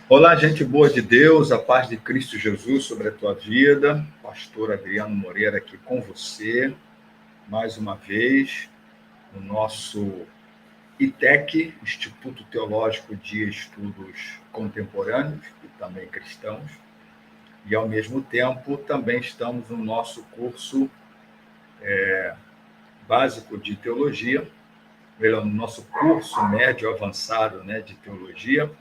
Olá, gente boa de Deus, a paz de Cristo Jesus sobre a tua vida. Pastor Adriano Moreira aqui com você, mais uma vez, no nosso ITEC, Instituto Teológico de Estudos Contemporâneos e também cristãos. E, ao mesmo tempo, também estamos no nosso curso básico de teologia, no nosso curso médio avançado, de teologia,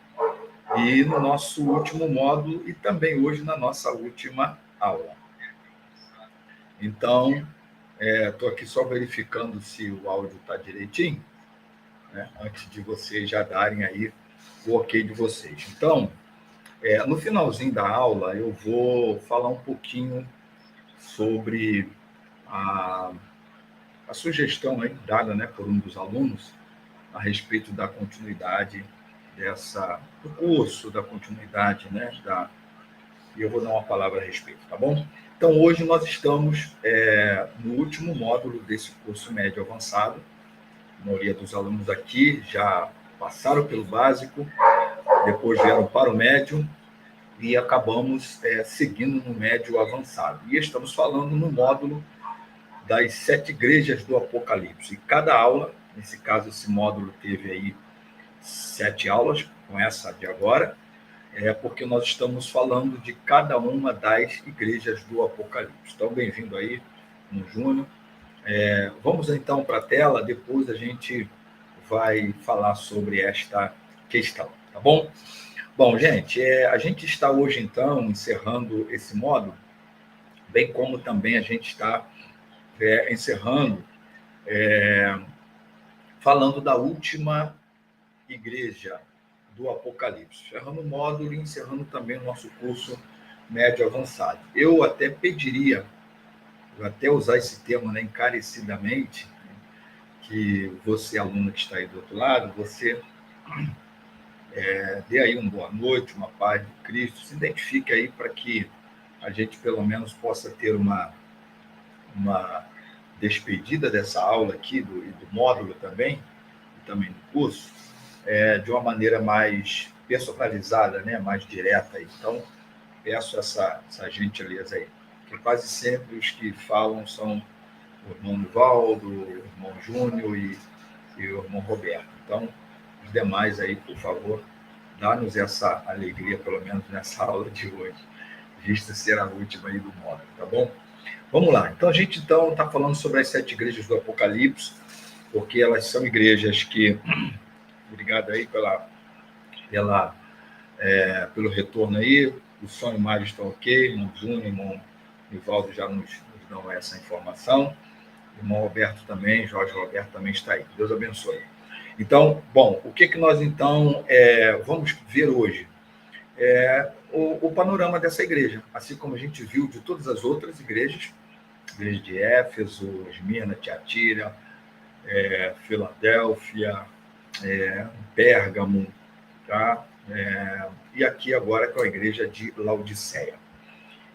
e no nosso último módulo e também hoje na nossa última aula. Então, estou aqui só verificando se o áudio está direitinho, antes de vocês já darem aí o ok de vocês. Então, no finalzinho da aula, eu vou falar um pouquinho sobre a sugestão aí dada, por um dos alunos a respeito da continuidade do curso, da continuidade, e eu vou dar uma palavra a respeito, tá bom? Então, hoje nós estamos no último módulo desse curso médio avançado. A maioria dos alunos aqui já passaram pelo básico, depois vieram para o médio e acabamos seguindo no médio avançado. E estamos falando no módulo das 7 igrejas do Apocalipse. E cada aula, nesse caso, esse módulo teve aí 7 aulas, com essa de agora, porque nós estamos falando de cada uma das igrejas do Apocalipse. Então, bem-vindo aí, no Júnior. Vamos então para a tela, depois a gente vai falar sobre esta questão, tá bom? Bom, gente, a gente está hoje então encerrando esse módulo, bem como também a gente está encerrando, falando da última igreja do Apocalipse, encerrando o módulo e encerrando também o nosso curso médio avançado. Eu até pediria, vou até usar esse termo encarecidamente, que você, aluno que está aí do outro lado, você dê aí uma boa noite, uma paz de Cristo, se identifique aí para que a gente pelo menos possa ter uma despedida dessa aula aqui, do módulo também, e também do curso, de uma maneira mais personalizada, mais direta. Então, peço essa gentileza aí, porque quase sempre os que falam são o irmão Nivaldo, o irmão Júnior e o irmão Roberto. Então, os demais aí, por favor, dá-nos essa alegria, pelo menos nessa aula de hoje, vista ser a última aí do módulo, tá bom? Vamos lá. Então, a gente está falando sobre as 7 igrejas do Apocalipse, porque elas são igrejas que... Obrigado aí pelo retorno aí. O som e a imagem estão ok. Irmão Júnior, irmão Nivaldo já nos dão essa informação. O irmão Roberto também, Jorge Roberto também está aí. Deus abençoe. Então, bom, o que nós, então, vamos ver hoje? O panorama dessa igreja, assim como a gente viu de todas as outras igreja de Éfeso, Esmirna, Tiatira, Filadélfia, Pérgamo, tá? E aqui agora com a igreja de Laodiceia.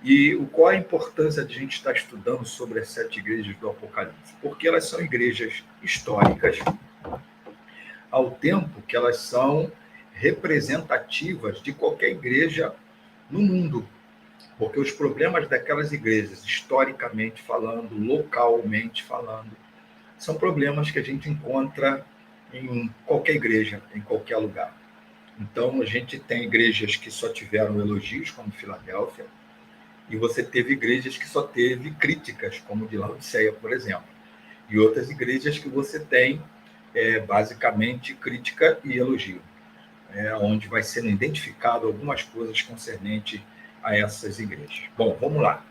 E qual a importância de a gente estar estudando sobre as 7 igrejas do Apocalipse? Porque elas são igrejas históricas, ao tempo que elas são representativas de qualquer igreja no mundo. Porque os problemas daquelas igrejas, historicamente falando, localmente falando, são problemas que a gente encontra em qualquer igreja, em qualquer lugar. Então, a gente tem igrejas que só tiveram elogios, como Filadélfia, e você teve igrejas que só teve críticas, como de Laodiceia, por exemplo. E outras igrejas que você tem, basicamente, crítica e elogio, onde vai sendo identificado algumas coisas concernentes a essas igrejas. Bom, vamos lá.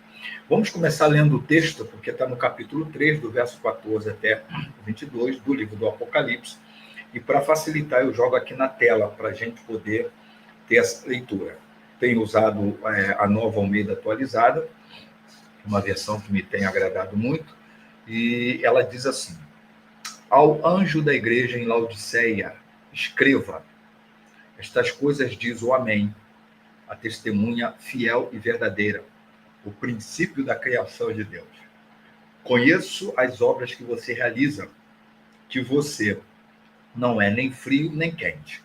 Vamos começar lendo o texto, porque está no capítulo 3, do verso 14 até 22, do livro do Apocalipse. E para facilitar, eu jogo aqui na tela, para a gente poder ter essa leitura. Tenho usado a Nova Almeida atualizada, uma versão que me tem agradado muito, e ela diz assim: ao anjo da igreja em Laodiceia, escreva: estas coisas diz o Amém, a testemunha fiel e verdadeira, o princípio da criação de Deus. Conheço as obras que você realiza, que você não é nem frio nem quente.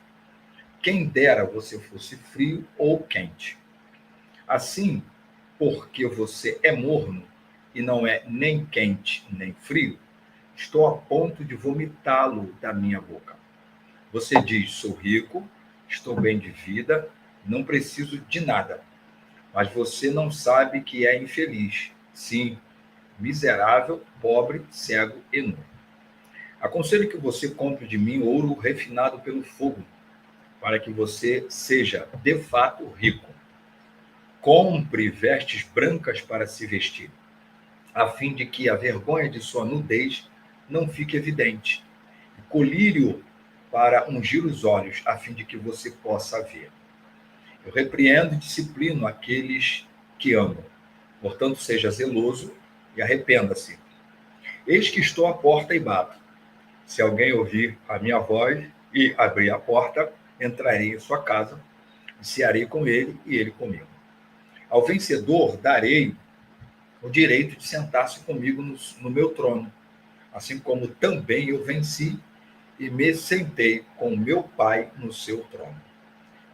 quem dera você fosse frio ou quente. Assim, porque você é morno e não é nem quente nem frio, estou a ponto de vomitá-lo da minha boca. Você diz: sou rico, estou bem de vida, não preciso de nada. Mas você não sabe que é infeliz. Sim, miserável, pobre, cego e nu. Aconselho que você compre de mim ouro refinado pelo fogo, para que você seja, de fato, rico. Compre vestes brancas para se vestir, a fim de que a vergonha de sua nudez não fique evidente. E colírio para ungir os olhos, a fim de que você possa ver. Eu repreendo e disciplino aqueles que amam. Portanto, seja zeloso e arrependa-se. Eis que estou à porta e bato. Se alguém ouvir a minha voz e abrir a porta, entrarei em sua casa e cearei com ele e ele comigo. Ao vencedor darei o direito de sentar-se comigo no meu trono, assim como também eu venci e me sentei com meu Pai no seu trono.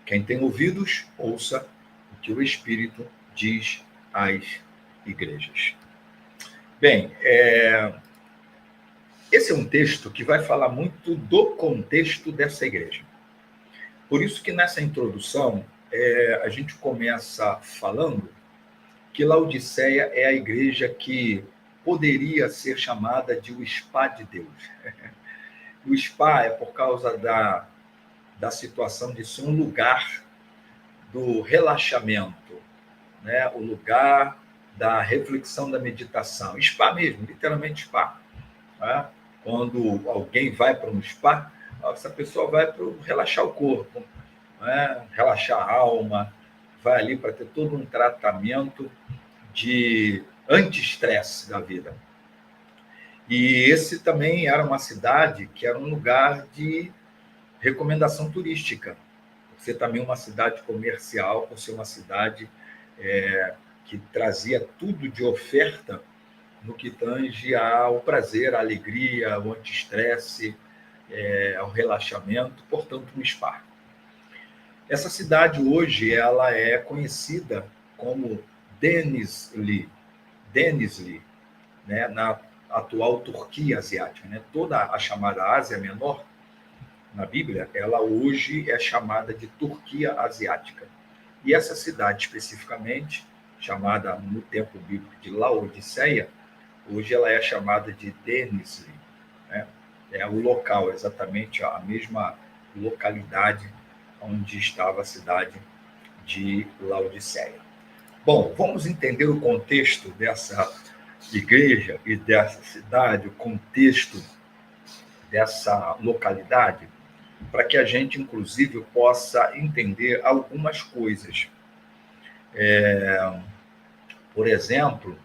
Quem tem ouvidos, ouça o que o Espírito diz às igrejas. Bem, esse é um texto que vai falar muito do contexto dessa igreja. Por isso que nessa introdução a gente começa falando que Laodiceia é a igreja que poderia ser chamada de o spa de Deus. O spa é por causa da situação de ser um lugar do relaxamento, né? O lugar da reflexão, da meditação. Spa mesmo, literalmente spa. Né? Quando alguém vai para um spa, essa pessoa vai para relaxar o corpo, né? Relaxar a alma, vai ali para ter todo um tratamento de anti-estresse da vida. E esse também era uma cidade que era um lugar de recomendação turística. Por ser também uma cidade comercial, por ser uma cidade que trazia tudo de oferta no que tange ao prazer, à alegria, ao anti-estresse, ao relaxamento, portanto, um spa. Essa cidade hoje ela é conhecida como Denizli, né, na atual Turquia asiática. Né? Toda a chamada Ásia Menor, na Bíblia, ela hoje é chamada de Turquia asiática. E essa cidade, especificamente, chamada no tempo bíblico de Laodiceia, hoje ela é chamada de Denizli. Né? É o local, exatamente a mesma localidade onde estava a cidade de Laodiceia. Bom, vamos entender o contexto dessa igreja e dessa cidade, o contexto dessa localidade, para que a gente, inclusive, possa entender algumas coisas. Por exemplo,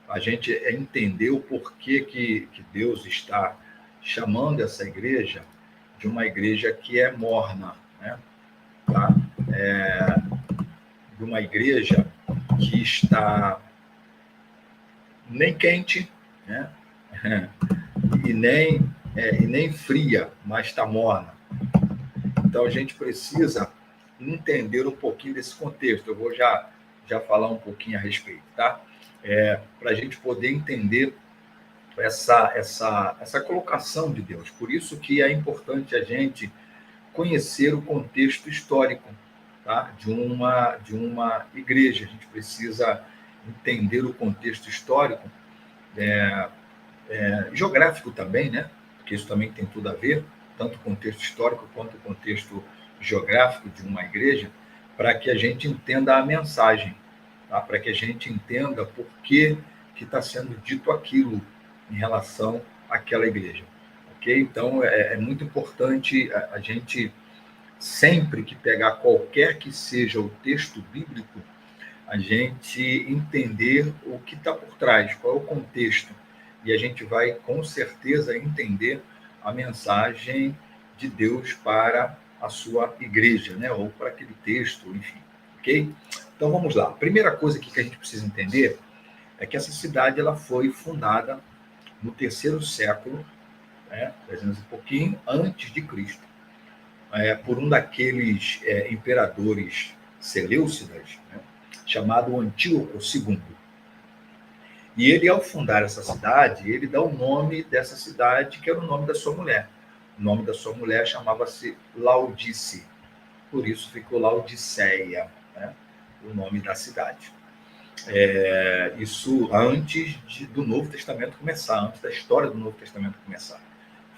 a gente entender o porquê que Deus está chamando essa igreja de uma igreja que é morna, né? Tá? De uma igreja que está nem quente, né? e nem fria, mas está morna. Então a gente precisa entender um pouquinho desse contexto. Eu vou já falar um pouquinho a respeito, tá? Para a gente poder entender essa colocação de Deus. Por isso que é importante a gente conhecer o contexto histórico, tá? de uma igreja. A gente precisa entender o contexto histórico, geográfico também, né? Porque isso também tem tudo a ver, tanto o contexto histórico quanto o contexto geográfico de uma igreja, para que a gente entenda a mensagem, tá? Para que a gente entenda por que está sendo dito aquilo em relação àquela igreja. Ok? Então, é muito importante a gente, sempre que pegar qualquer que seja o texto bíblico, a gente entender o que está por trás, qual é o contexto. E a gente vai, com certeza, entender a mensagem de Deus para a sua igreja, né? Ou para aquele texto, enfim. Ok? Então, vamos lá. A primeira coisa que a gente precisa entender é que essa cidade ela foi fundada no 3º século, né? 300 e pouquinho, antes de Cristo. por um daqueles imperadores seleucidas, né, chamado Antíoco II. E ele, ao fundar essa cidade, ele dá o nome dessa cidade, que era o nome da sua mulher. O nome da sua mulher chamava-se Laodice, por isso ficou Laodiceia, né, o nome da cidade. Isso antes do Novo Testamento começar, antes da história do Novo Testamento começar.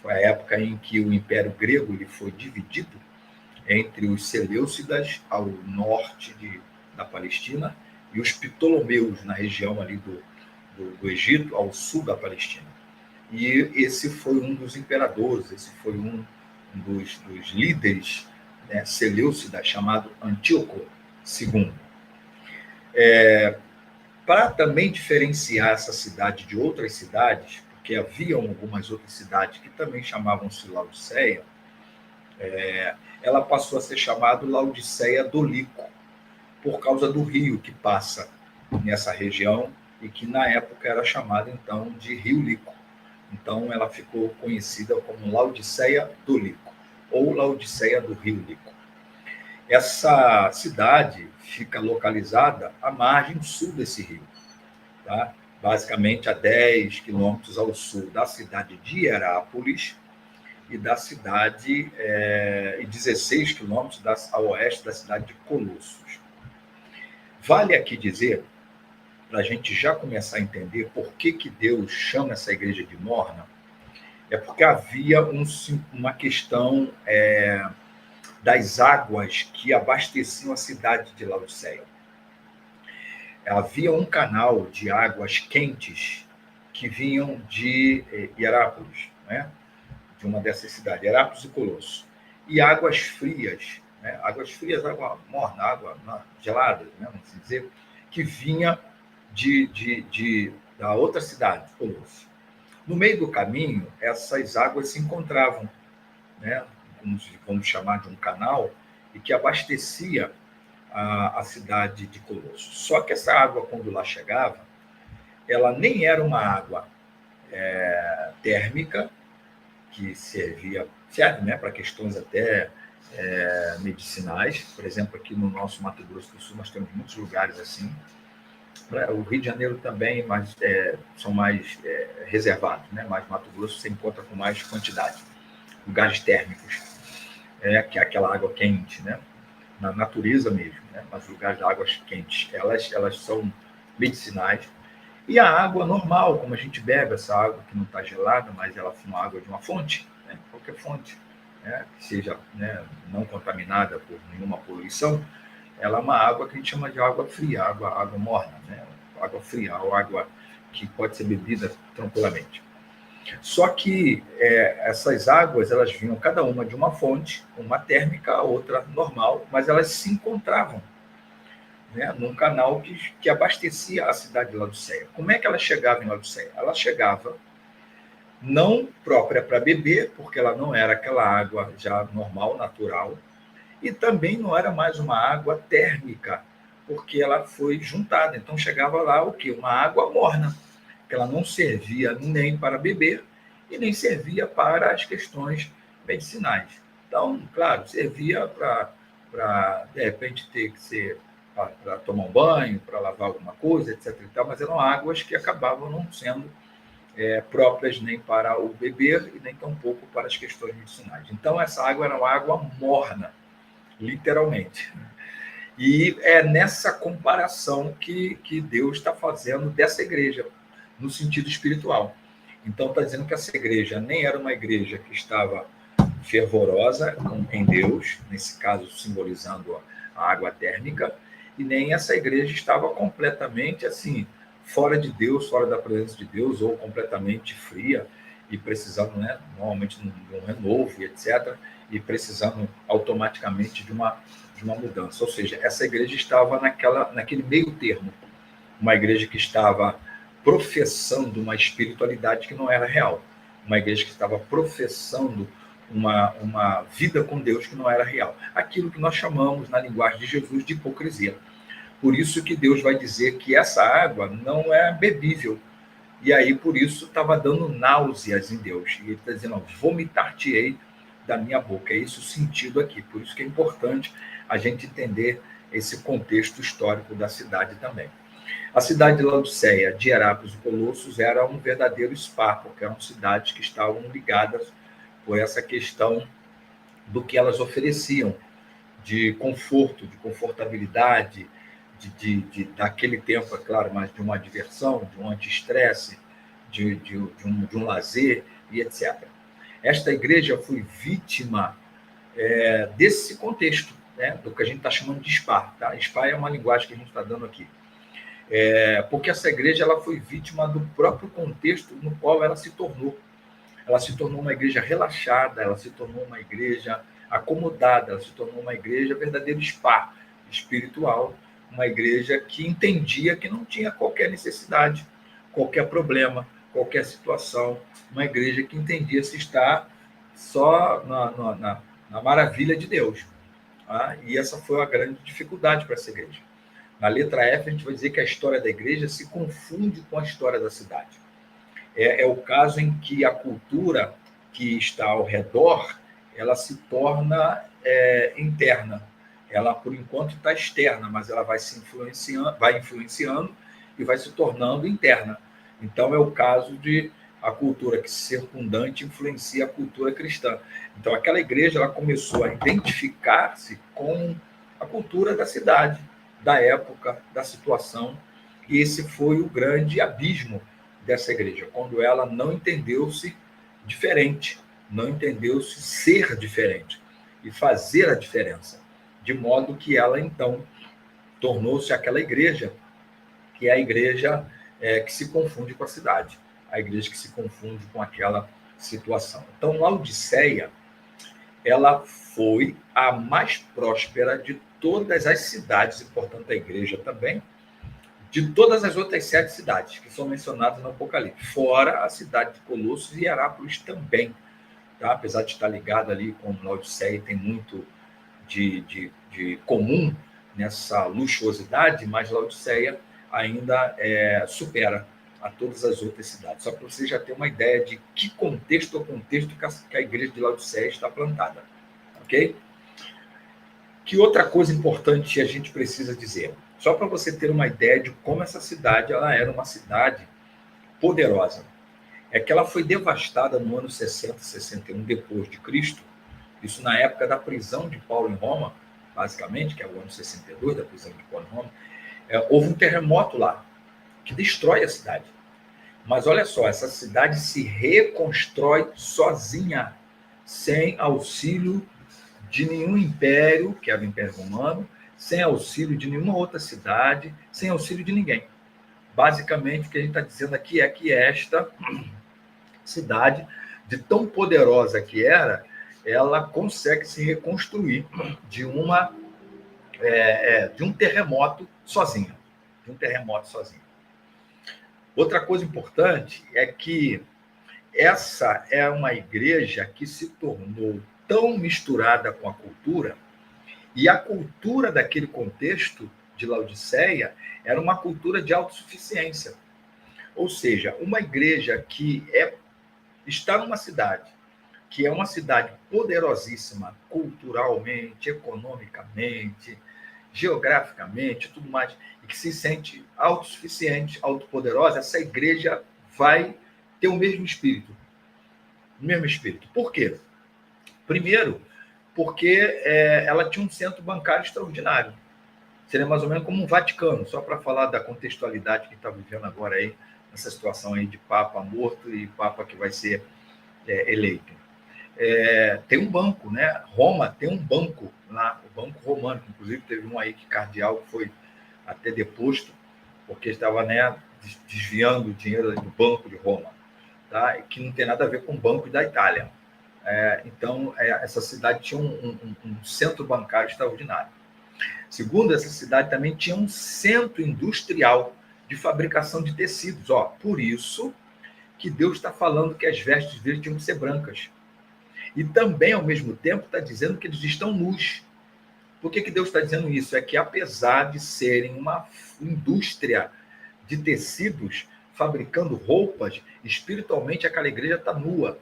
Foi a época em que o Império Grego ele foi dividido entre os Seleucidas ao norte da Palestina e os Ptolomeus na região ali do Egito ao sul da Palestina. E esse foi um dos imperadores, esse foi um dos líderes, né, Seleucidas, chamado Antíoco II. Para também diferenciar essa cidade de outras cidades, porque haviam algumas outras cidades que também chamavam-se Laodiceia, ela passou a ser chamada Laodiceia do Lico, por causa do rio que passa nessa região e que na época era chamado então de Rio Lico. Então ela ficou conhecida como Laodiceia do Lico, ou Laodiceia do Rio Lico. Essa cidade fica localizada à margem sul desse rio, tá? Basicamente a 10 quilômetros ao sul da cidade de Herápolis e da cidade, e 16 quilômetros ao oeste da cidade de Colossos. Vale aqui dizer, para a gente já começar a entender por que Deus chama essa igreja de morna, é porque havia uma questão das águas que abasteciam a cidade de Laodiceia. Havia um canal de águas quentes que vinham de Herápolis, né? De uma dessas cidades, Herápolis e Colosso, e águas frias, né? Águas frias, água morna, água gelada, né? Vamos dizer, que vinha da outra cidade, Colosso. No meio do caminho, essas águas se encontravam, né? Vamos chamar de um canal, e que abastecia a cidade de Colosso. Só que essa água, quando lá chegava, ela nem era uma água térmica, que serve, né, para questões até medicinais. Por exemplo, aqui no nosso Mato Grosso do Sul, nós temos muitos lugares assim. O Rio de Janeiro também, mas são mais reservados, né? Mas Mato Grosso você encontra com mais quantidade. Lugares térmicos, que é aquela água quente, né? Na natureza mesmo, né? Mas lugares de águas quentes, elas são medicinais. E a água normal, como a gente bebe, essa água que não está gelada, mas ela é uma água de uma fonte, né? Qualquer fonte, né? Que seja, né, não contaminada por nenhuma poluição, ela é uma água que a gente chama de água fria, água morna, né? Água fria, ou água que pode ser bebida tranquilamente. Só que essas águas, elas vinham cada uma de uma fonte, uma térmica, a outra normal, mas elas se encontravam, né, num canal que abastecia a cidade de Laodiceia. Como é que ela chegava em Laodiceia? Ela chegava não própria para beber, porque ela não era aquela água já normal, natural, e também não era mais uma água térmica, porque ela foi juntada. Então chegava lá o quê? Uma água morna, que ela não servia nem para beber e nem servia para as questões medicinais. Então, claro, servia para de repente, ter que ser para tomar um banho, para lavar alguma coisa, etc. E tal, mas eram águas que acabavam não sendo próprias nem para o beber e nem tampouco para as questões medicinais. Então, essa água era uma água morna, literalmente. E é nessa comparação que Deus está fazendo dessa igreja, no sentido espiritual. Então, está dizendo que essa igreja nem era uma igreja que estava fervorosa em Deus, nesse caso simbolizando a água térmica, e nem essa igreja estava completamente assim, fora de Deus, fora da presença de Deus, ou completamente fria e precisando, né, normalmente de um renovo, etc., e precisando automaticamente de uma mudança. Ou seja, essa igreja estava naquele meio termo, uma igreja que estava professando uma espiritualidade que não era real, uma igreja que estava professando uma vida com Deus que não era real. Aquilo que nós chamamos, na linguagem de Jesus, de hipocrisia. Por isso que Deus vai dizer que essa água não é bebível. E aí, por isso, estava dando náuseas em Deus. E ele está dizendo, vomitar-te-ei da minha boca. É esse o sentido aqui. Por isso que é importante a gente entender esse contexto histórico da cidade também. A cidade de Laodiceia, de Herápolis e Colossos era um verdadeiro spa, porque eram cidades que estavam ligadas por essa questão do que elas ofereciam, de conforto, de confortabilidade, daquele tempo, é claro, mas de uma diversão, de um anti-estresse, de um lazer e etc. Esta igreja foi vítima desse contexto, né, do que a gente está chamando de spa. Tá? Spa é uma linguagem que a gente está dando aqui. Porque essa igreja ela foi vítima do próprio contexto no qual ela se tornou. Ela se tornou uma igreja relaxada, ela se tornou uma igreja acomodada, ela se tornou uma igreja verdadeiro spa espiritual, uma igreja que entendia que não tinha qualquer necessidade, qualquer problema, qualquer situação, uma igreja que entendia se estar só na maravilha de Deus. Tá? E essa foi a grande dificuldade para essa igreja. Na letra F, a gente vai dizer que a história da igreja se confunde com a história da cidade. É o caso em que a cultura que está ao redor, ela se torna interna. Ela, por enquanto, está externa, mas ela vai influenciando e vai se tornando interna. Então, é o caso de a cultura que circundante influencia a cultura cristã. Então, aquela igreja ela começou a identificar-se com a cultura da cidade, da época, da situação, e esse foi o grande abismo dessa igreja, quando ela não entendeu-se diferente, não entendeu-se ser diferente e fazer a diferença, de modo que ela, então, tornou-se aquela igreja que é a igreja que se confunde com a cidade, a igreja que se confunde com aquela situação. Então, Laodiceia, ela foi a mais próspera de todas as cidades, e, portanto, a igreja também, de todas as outras 7 cidades que são mencionadas no Apocalipse, fora a cidade de Colossos e Herápolis também, tá? Apesar de estar ligado ali com Laodiceia, tem muito de comum nessa luxuosidade, mas Laodiceia ainda supera a todas as outras cidades. Só para você já ter uma ideia de que contexto que a igreja de Laodiceia está plantada, ok? Que outra coisa importante a gente precisa dizer? Só para você ter uma ideia de como essa cidade ela era uma cidade poderosa. É que ela foi devastada no ano 60, 61 depois de Cristo, isso na época da prisão de Paulo em Roma, basicamente, que é o ano 62 da prisão de Paulo em Roma. Houve um terremoto lá, que destrói a cidade. Mas olha só, essa cidade se reconstrói sozinha, sem auxílio de nenhum império, que era o Império Romano, sem auxílio de nenhuma outra cidade, sem auxílio de ninguém. Basicamente, o que a gente está dizendo aqui é que esta cidade, de tão poderosa que era, ela consegue se reconstruir de um terremoto sozinha. De um terremoto sozinha. Outra coisa importante é que essa é uma igreja que se tornou tão misturada com a cultura, e a cultura daquele contexto de Laodiceia era uma cultura de autossuficiência. Ou seja, uma igreja que está numa cidade, que é uma cidade poderosíssima culturalmente, economicamente, geograficamente, tudo mais, e que se sente autossuficiente, autopoderosa, essa igreja vai ter o mesmo espírito. O mesmo espírito. Por quê? Primeiro, porque ela tinha um centro bancário extraordinário. Seria mais ou menos como um Vaticano, só para falar da contextualidade que está vivendo agora aí, nessa situação aí de Papa morto e Papa que vai ser eleito. Tem um banco, né? Roma tem um banco lá, o Banco Romano, inclusive teve um aí que cardeal foi até deposto, porque estava desviando o dinheiro do Banco de Roma, tá? Que não tem nada a ver com o Banco da Itália. Então, essa cidade tinha um centro bancário extraordinário. Segundo, essa cidade também tinha um centro industrial de fabricação de tecidos. Por isso que Deus está falando que as vestes deles tinham que ser brancas. E também, ao mesmo tempo, está dizendo que eles estão nus. Por que Deus está dizendo isso? É que, apesar de serem uma indústria de tecidos, fabricando roupas, espiritualmente aquela igreja está nua.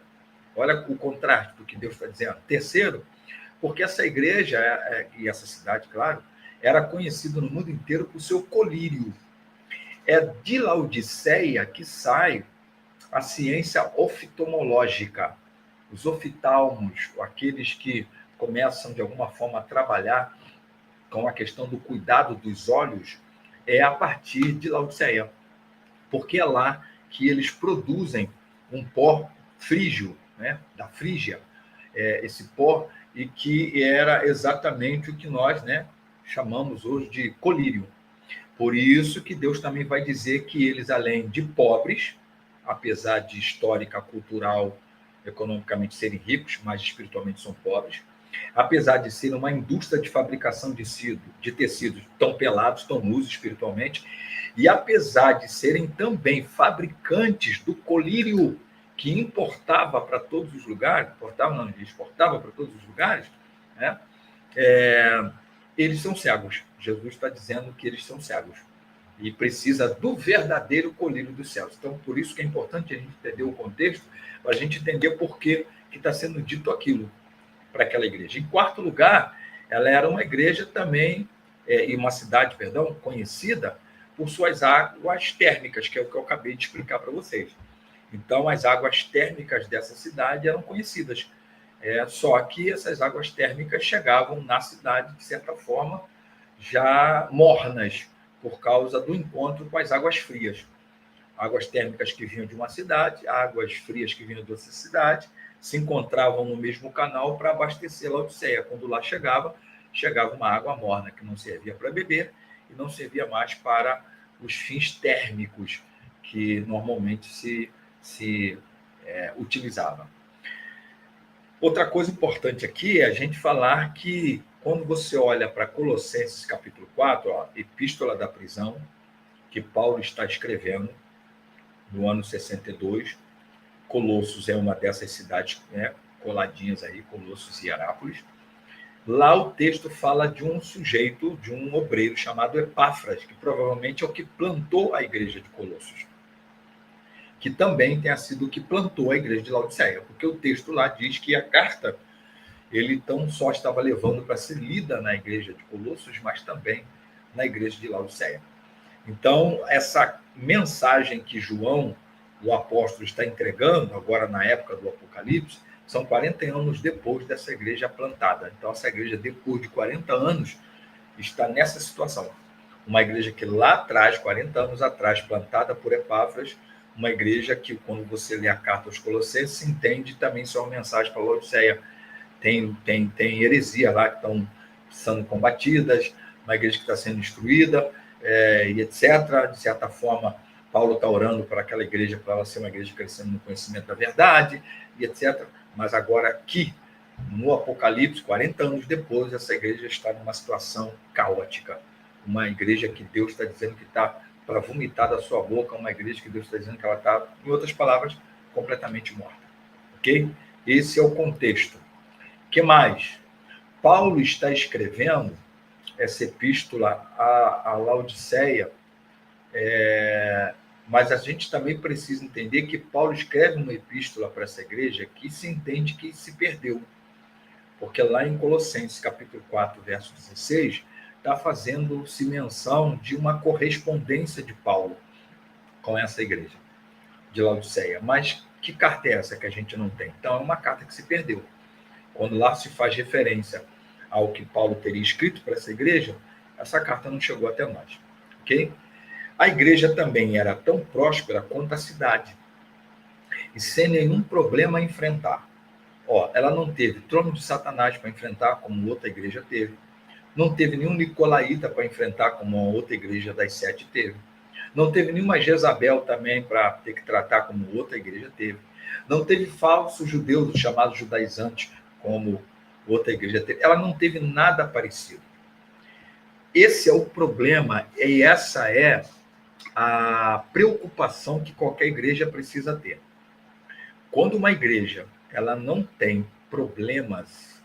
Olha o contraste do que Deus está dizendo. Terceiro, porque essa igreja, e essa cidade, claro, era conhecida no mundo inteiro por seu colírio. É de Laodiceia que sai a ciência oftalmológica, os oftalmos, aqueles que começam, de alguma forma, a trabalhar com a questão do cuidado dos olhos, é a partir de Laodiceia, porque é lá que eles produzem um pó frígio, né, da Frígia, esse pó, e que era exatamente o que nós, né, chamamos hoje de colírio. Por isso que Deus também vai dizer que eles, além de pobres, apesar de histórica, cultural, economicamente serem ricos, mas espiritualmente são pobres, apesar de ser uma indústria de fabricação de tecidos tão pelados, tão nus espiritualmente, e apesar de serem também fabricantes do colírio que importava para todos os lugares, exportava para todos os lugares, né? Eles são cegos. Jesus está dizendo que eles são cegos e precisa do verdadeiro colírio dos céus. Então, por isso que é importante a gente entender o contexto, para a gente entender por que está sendo dito aquilo para aquela igreja. Em quarto lugar, ela era uma igreja também, e uma cidade, perdão, conhecida por suas águas térmicas, que é o que eu acabei de explicar para vocês. Então, as águas térmicas dessa cidade eram conhecidas. Só que essas águas térmicas chegavam na cidade, de certa forma, já mornas, por causa do encontro com as águas frias. Águas térmicas que vinham de uma cidade, águas frias que vinham de outra cidade, se encontravam no mesmo canal para abastecer Laodiceia. Quando lá chegava uma água morna que não servia para beber e não servia mais para os fins térmicos que normalmente se utilizava. Outra coisa importante aqui é a gente falar que, quando você olha para Colossenses capítulo 4, epístola da prisão, que Paulo está escrevendo no ano 62, Colossos é uma dessas cidades, né, coladinhas aí, Colossos e Herápolis. Lá o texto fala de um sujeito, de um obreiro chamado Epáfras, que provavelmente é o que plantou a igreja de Colossos, que também tenha sido o que plantou a igreja de Laodiceia, porque o texto lá diz que a carta ele não só estava levando para ser lida na igreja de Colossos, mas também na igreja de Laodiceia. Então, essa mensagem que João, o apóstolo, está entregando, agora na época do Apocalipse, são 40 anos depois dessa igreja plantada. Então, essa igreja, depois de 40 anos, está nessa situação. Uma igreja que lá atrás, 40 anos atrás, plantada por Epáfras, uma igreja que, quando você lê a carta aos Colossenses, se entende também só uma mensagem para Laodiceia. Tem heresia lá que estão sendo combatidas, uma igreja que está sendo instruída, e etc. De certa forma, Paulo está orando para aquela igreja, para ela ser uma igreja crescendo no conhecimento da verdade, e etc. Mas agora aqui, no Apocalipse, 40 anos depois, essa igreja está numa situação caótica. Uma igreja que Deus está dizendo que está para vomitar da sua boca, uma igreja que Deus está dizendo que ela está, em outras palavras, completamente morta. Ok? Esse é o contexto. O que mais? Paulo está escrevendo essa epístola a Laodiceia, mas a gente também precisa entender que Paulo escreve uma epístola para essa igreja que se entende que se perdeu. Porque lá em Colossenses, capítulo 4, verso 16, está fazendo-se menção de uma correspondência de Paulo com essa igreja de Laodiceia. Mas que carta é essa que a gente não tem? Então, é uma carta que se perdeu. Quando lá se faz referência ao que Paulo teria escrito para essa igreja, essa carta não chegou até nós. Ok? A igreja também era tão próspera quanto a cidade, e sem nenhum problema a enfrentar. Ela não teve trono de Satanás para enfrentar, como outra igreja teve. Não teve nenhum nicolaíta para enfrentar, como a outra igreja das 7 teve. Não teve nenhuma Jezabel também para ter que tratar, como outra igreja teve. Não teve falsos judeus, os chamados judaizantes, como outra igreja teve. Ela não teve nada parecido. Esse é o problema, e essa é a preocupação que qualquer igreja precisa ter. Quando uma igreja ela não tem problemas,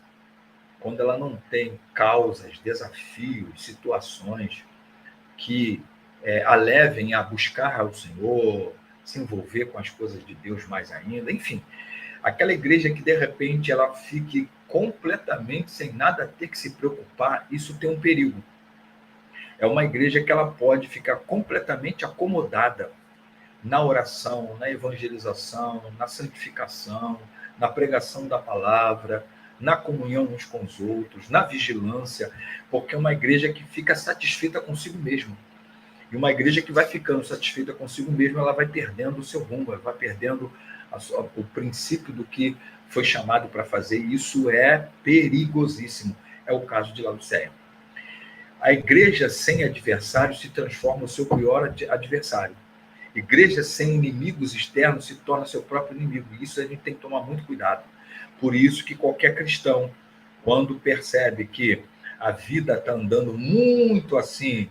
quando ela não tem causas, desafios, situações que a levem a buscar ao Senhor, se envolver com as coisas de Deus mais ainda, enfim, Aquela igreja que, de repente, ela fique completamente sem nada ter que se preocupar, isso tem um perigo. É uma igreja que ela pode ficar completamente acomodada na oração, na evangelização, na santificação, na pregação da palavra, na comunhão uns com os outros, na vigilância, porque é uma igreja que fica satisfeita consigo mesma. E uma igreja que vai ficando satisfeita consigo mesma, ela vai perdendo o seu rumo, ela vai perdendo o princípio do que foi chamado para fazer. E isso é perigosíssimo. É o caso de Laodiceia. A igreja sem adversário se transforma no seu pior adversário. Igreja sem inimigos externos se torna seu próprio inimigo. E isso a gente tem que tomar muito cuidado. Por isso que qualquer cristão, quando percebe que a vida está andando muito assim,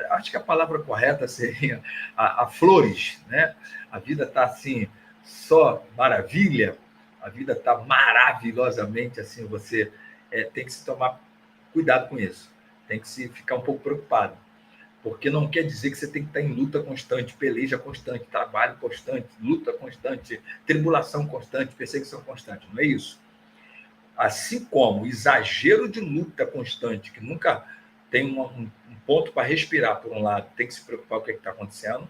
acho que a palavra correta seria a flores, né? A vida está assim, só maravilha, a vida está maravilhosamente assim, você tem que se tomar cuidado com isso, tem que se ficar um pouco preocupado, porque não quer dizer que você tem que estar em luta constante, peleja constante, trabalho constante, luta constante, tribulação constante, perseguição constante, não é isso? Assim como exagero de luta constante, que nunca tem um ponto para respirar por um lado, tem que se preocupar com o que está acontecendo,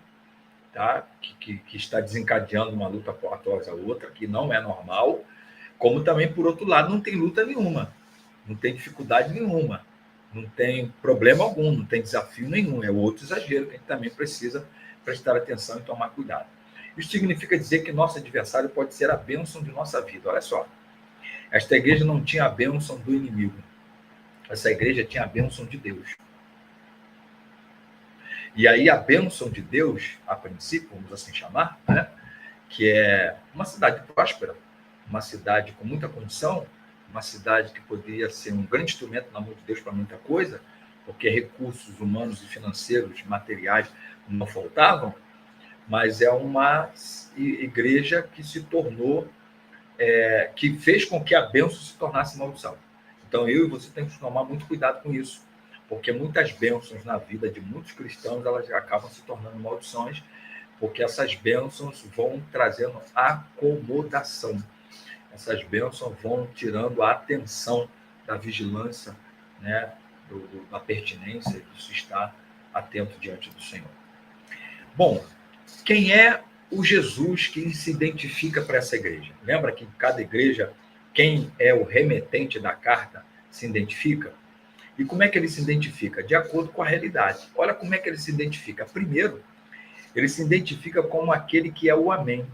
tá? Que está desencadeando uma luta após a outra, que não é normal, como também, por outro lado, não tem luta nenhuma, não tem dificuldade nenhuma, não tem problema algum, não tem desafio nenhum, é outro exagero que a gente também precisa prestar atenção e tomar cuidado. Isso significa dizer que nosso adversário pode ser a bênção de nossa vida. Olha só, esta igreja não tinha a bênção do inimigo, essa igreja tinha a bênção de Deus. E aí a bênção de Deus, a princípio, vamos assim chamar, né? Que é uma cidade próspera, uma cidade com muita condição, uma cidade que poderia ser um grande instrumento na mão de Deus para muita coisa, porque recursos humanos e financeiros, materiais não faltavam, mas é uma igreja que se tornou, que fez com que a bênção se tornasse maldição. Então eu e você temos que tomar muito cuidado com isso, porque muitas bênçãos na vida de muitos cristãos, elas acabam se tornando maldições, porque essas bênçãos vão trazendo acomodação. Essas bênçãos vão tirando a atenção da vigilância, né, da pertinência, disso estar atento diante do Senhor. Bom, quem é o Jesus que se identifica para essa igreja? Lembra que em cada igreja, quem é o remetente da carta se identifica? E como é que ele se identifica? De acordo com a realidade. Olha como é que ele se identifica. Primeiro, ele se identifica como aquele que é o Amém.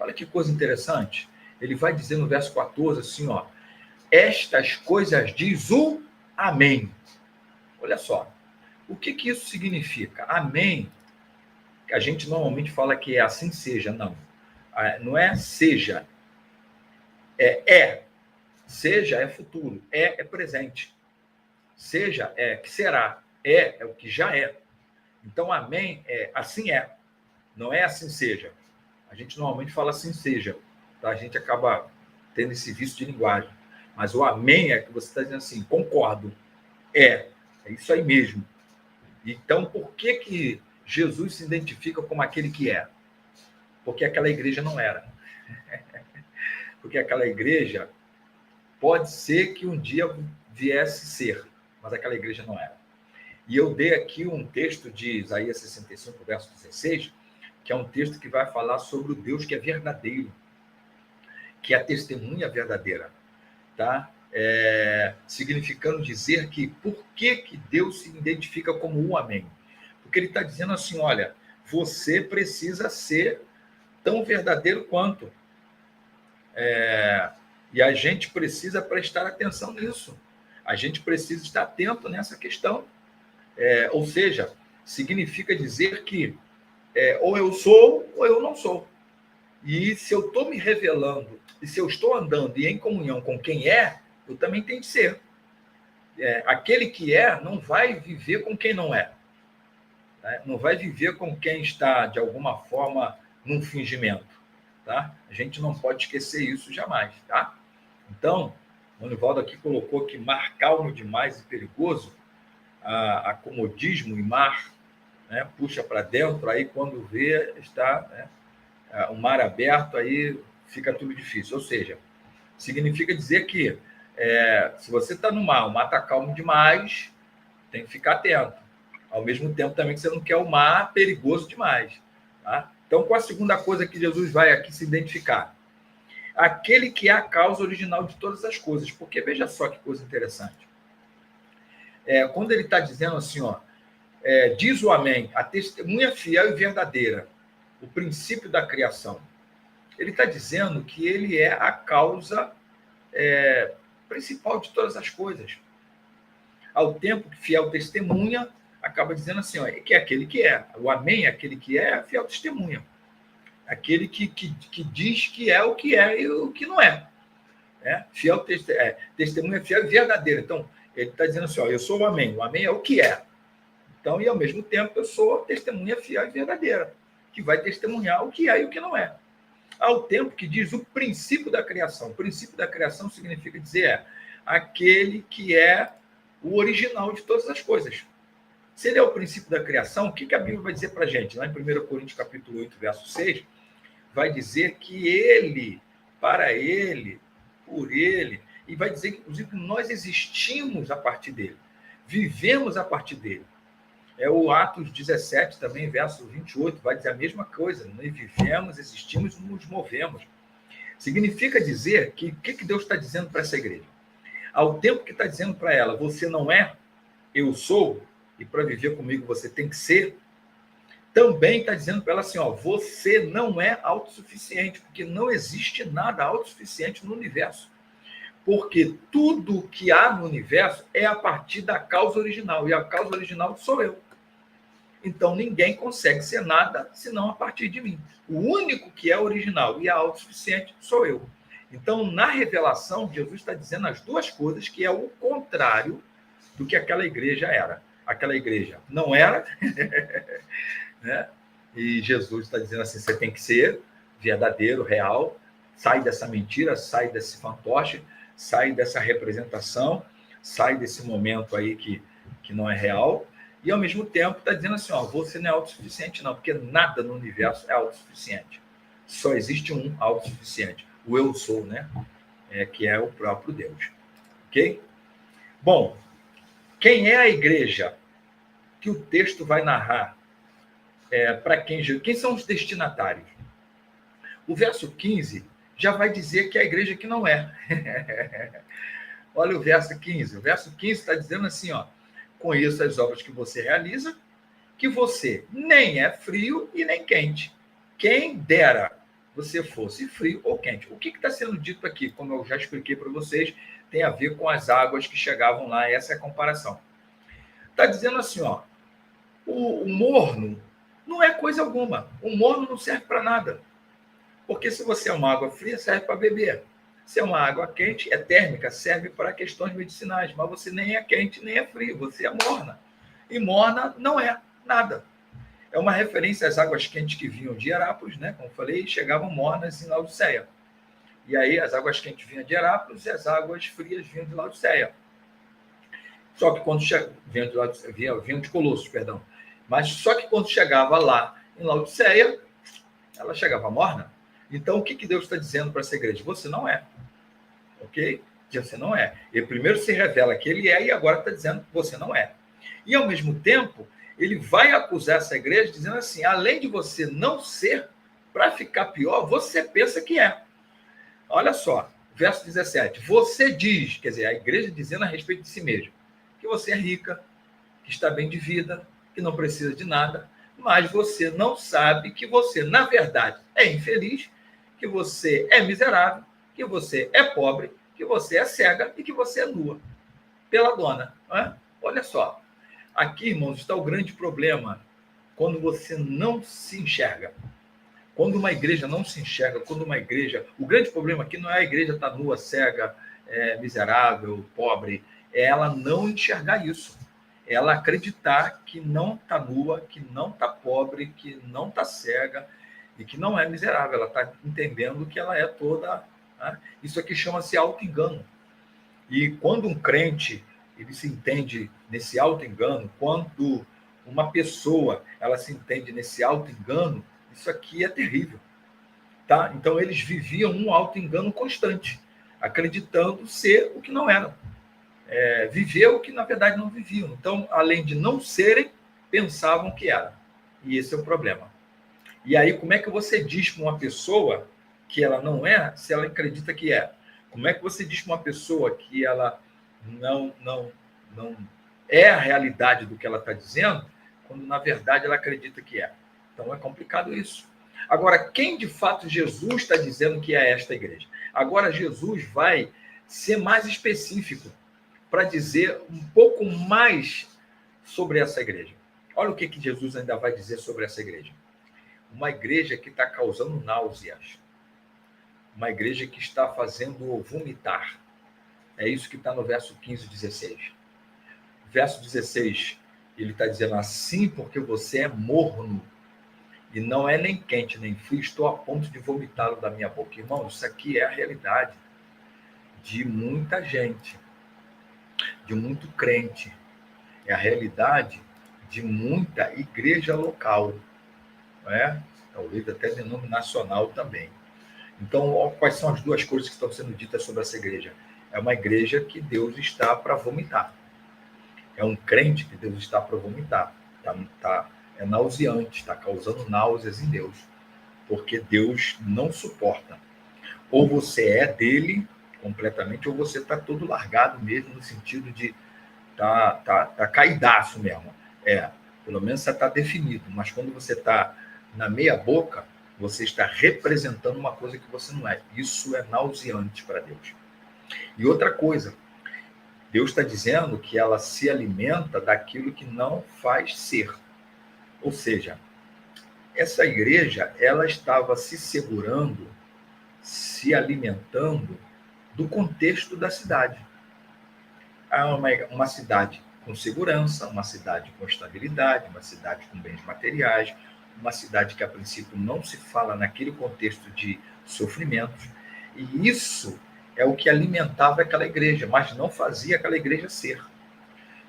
Olha que coisa interessante. Ele vai dizer no verso 14 assim, ó, estas coisas diz o Amém. Olha só, o que isso significa? Amém, a gente normalmente fala que é assim seja, não. Não é seja, é. Seja é futuro, é presente. Seja é que será, é o que já é. Então, amém é assim é, não é assim seja. A gente normalmente fala assim seja, tá? A gente acaba tendo esse vício de linguagem. Mas o amém é que você está dizendo assim, concordo, é isso aí mesmo. Então, por que Jesus se identifica como aquele que é? Porque aquela igreja não era. Porque aquela igreja pode ser que um dia viesse ser, mas aquela igreja não era. E eu dei aqui um texto de Isaías 65, verso 16, que é um texto que vai falar sobre o Deus que é verdadeiro, que é a testemunha verdadeira, tá? Significando dizer que por que Deus se identifica como o Amém? Porque ele está dizendo assim, olha, você precisa ser tão verdadeiro quanto. E a gente precisa prestar atenção nisso. A gente precisa estar atento nessa questão. Ou seja, significa dizer que ou eu sou ou eu não sou. E se eu estou me revelando, e se eu estou andando e em comunhão com quem é, eu também tenho de ser. Aquele que é não vai viver com quem não é. Né? Não vai viver com quem está, de alguma forma, num fingimento. Tá? A gente não pode esquecer isso jamais. Tá? Então, o Anivaldo aqui colocou que mar calmo demais e perigoso, acomodismo e mar né? Puxa para dentro, aí quando vê, está, né, o mar aberto, aí fica tudo difícil. Ou seja, significa dizer que se você está no mar, o mar está calmo demais, tem que ficar atento. Ao mesmo tempo também que você não quer o mar perigoso demais. Tá? Então, qual a segunda coisa que Jesus vai aqui se identificar? Aquele que é a causa original de todas as coisas. Porque veja só que coisa interessante. Quando ele está dizendo assim, ó, diz o Amém, a testemunha fiel e verdadeira, o princípio da criação. Ele está dizendo que ele é a causa principal de todas as coisas. Ao tempo que fiel testemunha, acaba dizendo assim, ó, que é aquele que é. O Amém é aquele que é a fiel testemunha. Aquele que diz que é e o que não é. Fiel testemunha fiel e verdadeira. Então, ele está dizendo assim, ó, eu sou o Amém. O Amém é o que é. Então, e ao mesmo tempo, eu sou testemunha fiel e verdadeira, que vai testemunhar o que é e o que não é. Ao tempo que diz o princípio da criação. O princípio da criação significa dizer aquele que é o original de todas as coisas. Se ele é o princípio da criação, o que a Bíblia vai dizer para a gente? Lá em 1 Coríntios capítulo 8, verso 6, vai dizer que ele, para ele, por ele, e vai dizer que, inclusive, nós existimos a partir dele, vivemos a partir dele. O Atos 17, também, verso 28, vai dizer a mesma coisa. Nós vivemos, existimos e nos movemos. Significa dizer que o que Deus está dizendo para essa igreja? Ao tempo que está dizendo para ela, você não é, eu sou, e para viver comigo você tem que ser, também está dizendo para ela assim, ó, você não é autossuficiente, porque não existe nada autossuficiente no universo. Porque tudo que há no universo é a partir da causa original, e a causa original sou eu. Então, ninguém consegue ser nada senão a partir de mim. O único que é original e é autossuficiente sou eu. Então, na revelação, Jesus está dizendo as duas coisas, que é o contrário do que aquela igreja era. Aquela igreja não era, né? E Jesus está dizendo assim, você tem que ser verdadeiro, real, sai dessa mentira, sai desse fantoche, sai dessa representação, sai desse momento aí que não é real, e ao mesmo tempo está dizendo assim, ó, você não é autossuficiente não, porque nada no universo é autossuficiente. Só existe um autossuficiente, o eu sou, né? Que é o próprio Deus. Ok? Bom, quem é a igreja que o texto vai narrar? Para quem são os destinatários? O verso 15 já vai dizer que é a igreja que não é. Olha o verso 15. O verso 15 está dizendo assim, ó, conheço as obras que você realiza, que você nem é frio e nem quente. Quem dera você fosse frio ou quente. O que está sendo dito aqui, como eu já expliquei para vocês, tem a ver com as águas que chegavam lá, essa é a comparação. Está dizendo assim, ó, o morno não é coisa alguma. O morno não serve para nada. Porque se você é uma água fria, serve para beber. Se é uma água quente, é térmica, serve para questões medicinais. Mas você nem é quente, nem é frio. Você é morna. E morna não é nada. É uma referência às águas quentes que vinham de Herápolis, né? Como falei, chegavam mornas em Laodiceia. E aí as águas quentes vinham de Herápolis e as águas frias vinham de Laodiceia. Só que quando vinham de Colossos, perdão. Mas só que quando chegava lá em Laodiceia, ela chegava morna. Então, o que Deus está dizendo para essa igreja? Você não é. Ok? Você não é. Ele primeiro se revela que ele é e agora está dizendo que você não é. E, ao mesmo tempo, ele vai acusar essa igreja dizendo assim, além de você não ser, para ficar pior, você pensa que é. Olha só, verso 17. Você diz, quer dizer, a igreja dizendo a respeito de si mesma, que você é rica, que está bem de vida, que não precisa de nada, mas você não sabe que você, na verdade, é infeliz, que você é miserável, que você é pobre, que você é cega e que você é nua. Pela dona. Não é? Olha só. Aqui, irmãos, está o grande problema. Quando você não se enxerga. Quando uma igreja não se enxerga, quando uma igreja... O grande problema aqui não é a igreja estar nua, cega, miserável, pobre. É ela não enxergar isso. É ela acreditar que não está nua, que não está pobre, que não está cega, e que não é miserável, ela está entendendo que ela é toda... Né? Isso aqui chama-se auto-engano. E quando um crente ele se entende nesse auto-engano, quando uma pessoa ela se entende nesse auto-engano, isso aqui é terrível. Tá? Então, eles viviam um auto-engano constante, acreditando ser o que não eram. Viver o que, na verdade, não viviam. Então, além de não serem, pensavam que eram. E esse é o problema. E aí, como é que você diz para uma pessoa que ela não é, se ela acredita que é? Como é que você diz para uma pessoa que ela não é a realidade do que ela está dizendo, quando, na verdade, ela acredita que é? Então, é complicado isso. Agora, quem de fato Jesus está dizendo que é esta igreja? Agora, Jesus vai ser mais específico para dizer um pouco mais sobre essa igreja. Olha o que Jesus ainda vai dizer sobre essa igreja. Uma igreja que está causando náuseas. Uma igreja que está fazendo vomitar. É isso que está no verso 15 e 16. Verso 16, ele está dizendo assim, porque você é morno, e não é nem quente, nem frio, estou a ponto de vomitá-lo da minha boca. Irmão, isso aqui é a realidade de muita gente, de muito crente. É a realidade de muita igreja local, não é? Talvez até denominacional também. Então, quais são as duas coisas que estão sendo ditas sobre essa igreja? É uma igreja que Deus está para vomitar. É um crente que Deus está para vomitar. É nauseante, está causando náuseas em Deus. Porque Deus não suporta. Ou você é dele completamente, ou você está todo largado mesmo, no sentido de tá caidaço mesmo. Pelo menos você está definido. Mas quando você está na meia boca, você está representando uma coisa que você não é. Isso é nauseante para Deus. E outra coisa, Deus está dizendo que ela se alimenta daquilo que não faz ser. Ou seja, essa igreja, ela estava se segurando, se alimentando do contexto da cidade. Uma cidade com segurança, uma cidade com estabilidade, uma cidade com bens materiais, uma cidade que, a princípio, não se fala naquele contexto de sofrimentos. E isso é o que alimentava aquela igreja, mas não fazia aquela igreja ser.